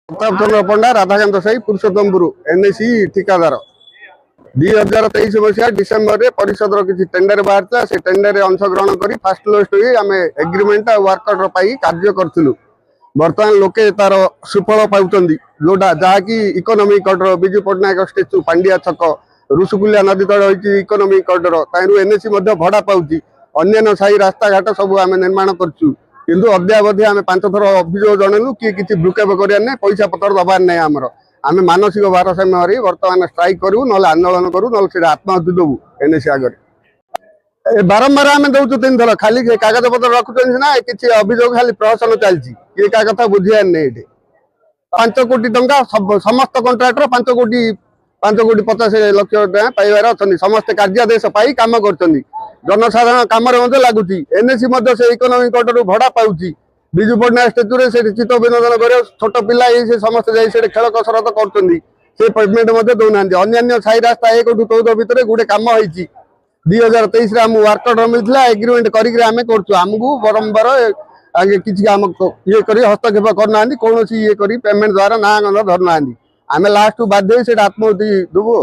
प्रताप चंद्र पंडा Radhakant Sai Purushottampur NAC ठिकादार 2023 मसीहा December में परिषद किसी टेंडर बाहर से टेंडर में अंशग्रहण कर फास्ट लिस्ट हुई आम एग्रीमेंट वर्क ऑर्डर पाई कार्य करूँ। बर्तमान लोके तार सुफल पाँच जोटा जहाँकि economic corridor Biju Patnaik statue पांडिया छक ऋषिकुलिया नदी तल होती इकोनॉमिक कॉरिडोर तारू एनएसी भड़ा पाँच अन्य साई रास्ता घाट सब आम निर्माण करूँ किंतु अद्यावधि आम 5 थर अभियोग जनलु कि किसी भ्रुक्षेप करार पैसा पतर दबार नहीं आमर आम मानसिक भारसाम्य हरी बर्तमान स्ट्राइक करूँ ना आंदोलन करूँ ना आत्महत्या देवु एनएसी आगे बारंबार आम दौचु 3 थर खाली कागज पत्र रखुन ना किसी अभियोग खाली प्रहसन चलती किए क्या कथा बुझार नहीं 5 कोटी टंका समस्त कंट्राक्टर 5 कोटी 50 लाख पाइबार अच्छा समस्त कार्यादेश पाई कम कर जनसाधारण कम लगुच एनएसी से इकोनॉमिक कॉरिडोर भड़ा पाँच विजु पट्टनायक स्टेच्यू से चित्त विनोदन कर छोट पिला समस्त जाए खेल कसरत कर पेमेंट दौना अन्य साई रास्ता 1 टू 14 भितर गोटे कम हो 2023 वर्क ऑर्डर मिलता एग्रीमेंट करमको बरंबार आगे किसी आम ये कर हस्तक्षेप करना कौन ये पेमेंट द्वारा ना गंध धरना आम लास्ट बाध्य से आत्महत्या देवु।